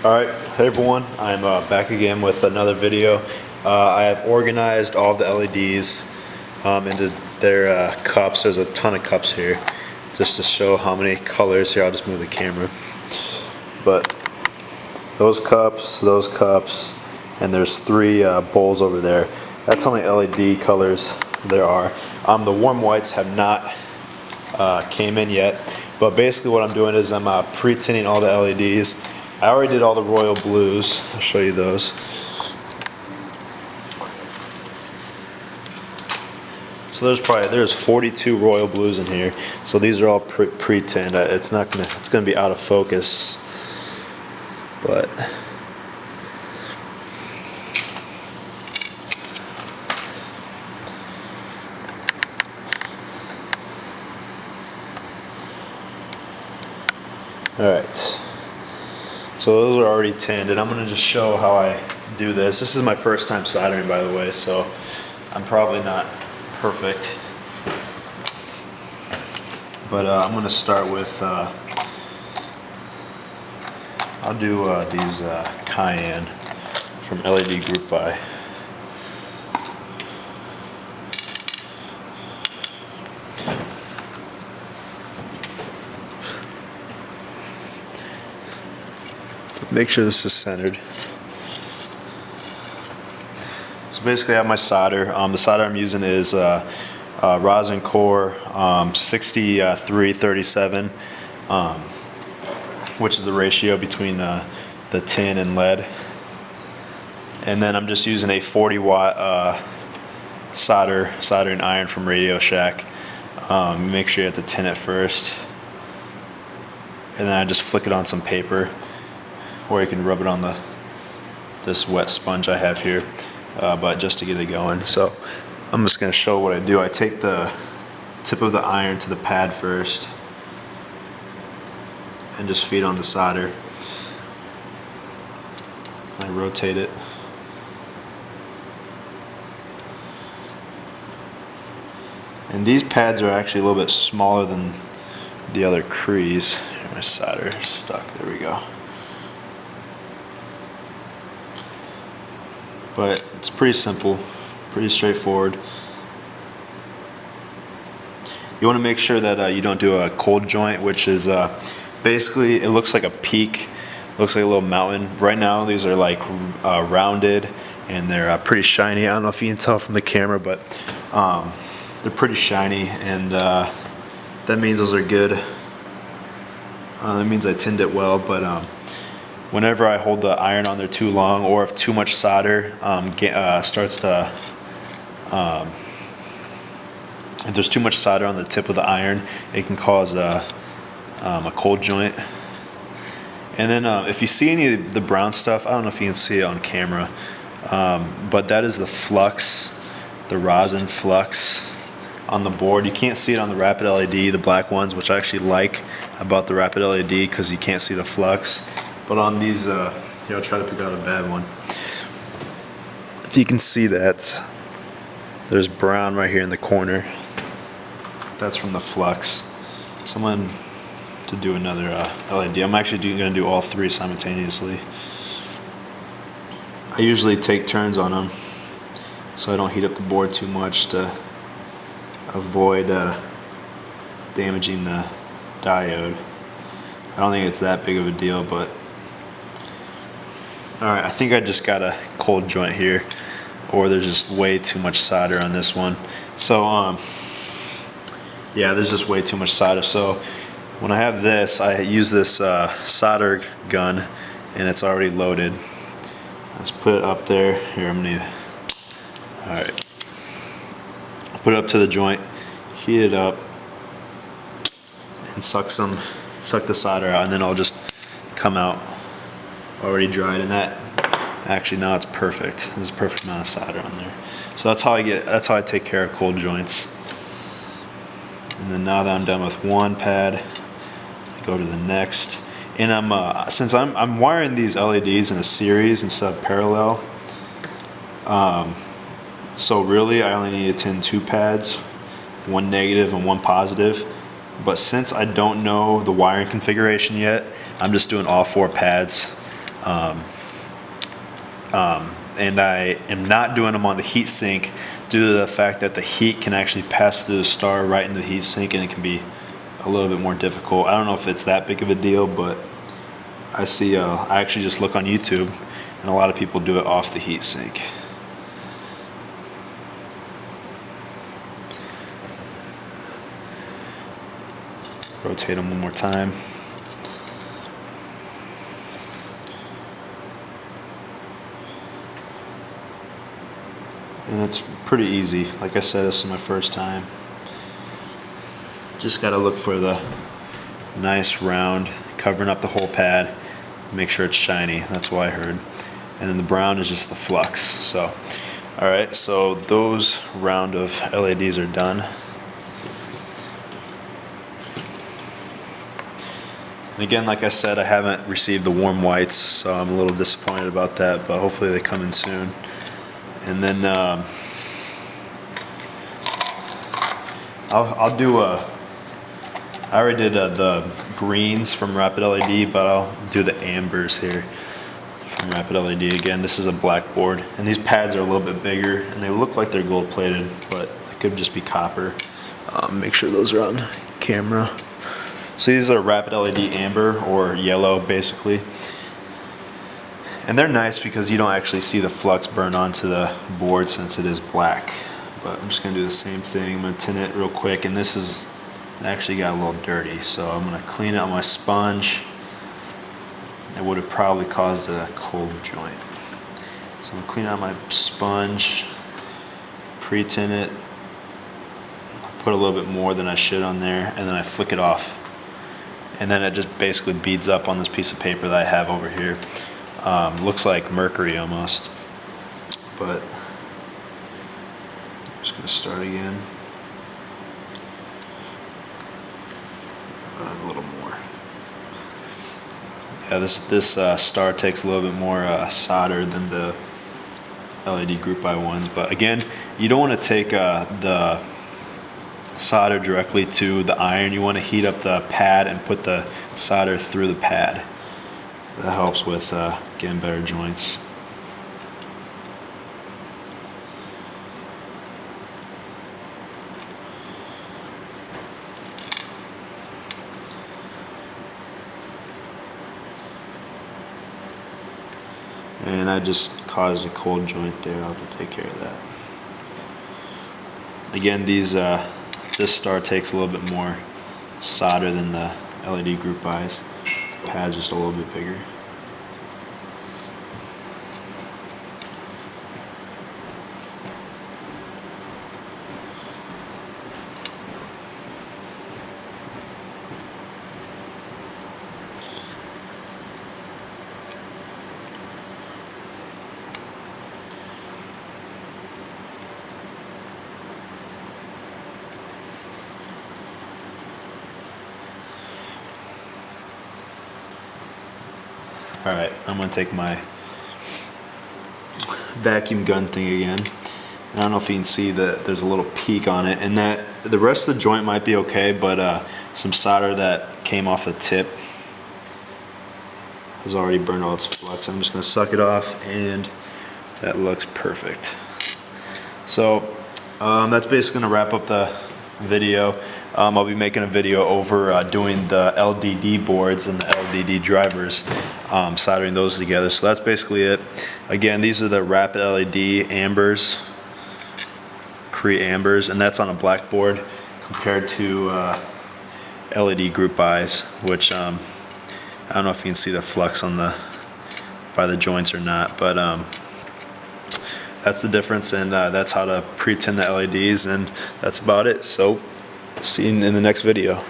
Alright, hey everyone, I'm back again with another video. I have organized all the LEDs into their cups. There's a ton of cups here, just to show how many colors. Here, I'll just move the camera. But those cups, and there's three bowls over there. That's how many LED colors there are. The warm whites have not came in yet, but basically what I'm doing is I'm pre-tinting all the LEDs. I already did all the royal blues. I'll show you those. So there's 42 royal blues in here. So these are all pre-tinned. It's gonna be out of focus, but all right. So those are already tinned, and I'm going to just show how I do this. This is my first time soldering, by the way, so I'm probably not perfect. But I'm going to start with, I'll do these Cayenne from LED Group Buy. Make sure this is centered. So basically I have my solder. The solder I'm using is rosin core 6337, which is the ratio between the tin and lead. And then I'm just using a 40-watt soldering iron from Radio Shack. Make sure you have to tin it first. And then I just flick it on some paper, or you can rub it on this wet sponge I have here, but just to get it going. So I'm just going to show what I do. I take the tip of the iron to the pad first and just feed on the solder. I rotate it. And these pads are actually a little bit smaller than the other crees. My solder is stuck. There we go. But it's pretty simple, pretty straightforward. You want to make sure that you don't do a cold joint, which is basically, it looks like a peak, looks like a little mountain. Right now these are like rounded, and they're pretty shiny. I don't know if you can tell from the camera, but they're pretty shiny, and that means those are good. That means I tinned it well, but whenever I hold the iron on there too long, or if too much solder starts to, if there's too much solder on the tip of the iron, it can cause a cold joint. And then if you see any of the brown stuff, I don't know if you can see it on camera, but that is the flux, the rosin flux on the board. You can't see it on the Rapid LED, the black ones, which I actually like about the Rapid LED because you can't see the flux. But on these, here, I'll try to pick out a bad one. If you can see that, there's brown right here in the corner. That's from the flux. So I'm going to do another LED. I'm actually going to do all three simultaneously. I usually take turns on them, so I don't heat up the board too much to avoid damaging the diode. I don't think it's that big of a deal, but alright, I think I just got a cold joint here, or there's just way too much solder on this one. So yeah, there's just way too much solder. So when I have this, I use this solder gun, and it's already loaded. Let's put it up there. Here, I'm gonna need. Alright, put it up to the joint, heat it up, and suck the solder out, and then I'll just come out already dried. And that actually, now it's perfect. There's a perfect amount of solder on there. So that's how I take care of cold joints. And then now that I'm done with one pad, I go to the next. And since I'm wiring these LEDs in a series instead of parallel, so really I only need to tin two pads, one negative and one positive. But since I don't know the wiring configuration yet, I'm just doing all four pads. And I am not doing them on the heat sink due to the fact that the heat can actually pass through the star right into the heat sink, and it can be a little bit more difficult. I don't know if it's that big of a deal, but I see, I actually just look on YouTube, and a lot of people do it off the heat sink. Rotate them one more time. And it's pretty easy. Like I said, this is my first time. Just gotta look for the nice round, covering up the whole pad. Make sure it's shiny, that's what I heard. And then the brown is just the flux. So, all right, so those round of LEDs are done. And again, like I said, I haven't received the warm whites, so I'm a little disappointed about that, but hopefully they come in soon. And then I'll do I already did the greens from Rapid LED, but I'll do the ambers here from Rapid LED again. This is a black board, and these pads are a little bit bigger, and they look like they're gold plated, but it could just be copper. Make sure those are on camera. So these are Rapid LED amber, or yellow basically. And they're nice because you don't actually see the flux burn onto the board since it is black. But I'm just gonna do the same thing. I'm gonna tint it real quick, and this is actually got a little dirty, so I'm gonna clean it on my sponge. It would have probably caused a cold joint. So I'm gonna clean it on my sponge, pre-tint it, put a little bit more than I should on there, and then I flick it off. And then it just basically beads up on this piece of paper that I have over here. Looks like mercury almost, but I'm just gonna start again. A little more. Yeah, this star takes a little bit more solder than the LED group by ones, but again, you don't want to take the solder directly to the iron. You want to heat up the pad and put the solder through the pad. That helps with getting better joints. And I just caused a cold joint there. I'll have to take care of that. Again, these this star takes a little bit more solder than the LED group buys. Pad's just a little bit bigger. All right, I'm gonna take my vacuum gun thing again. And I don't know if you can see that there's a little peak on it, and that the rest of the joint might be okay, but some solder that came off the tip has already burned all its flux. I'm just gonna suck it off, and that looks perfect. So that's basically gonna wrap up the video. I'll be making a video over doing the LDD boards and the LDD drivers, soldering those together. So that's basically it. Again, these are the Rapid LED ambers, Cree ambers, and that's on a black board compared to LED group buys, which I don't know if you can see the flux on by the joints or not, but that's the difference, and that's how to pre-tint the LEDs, and that's about it. So see you in the next video.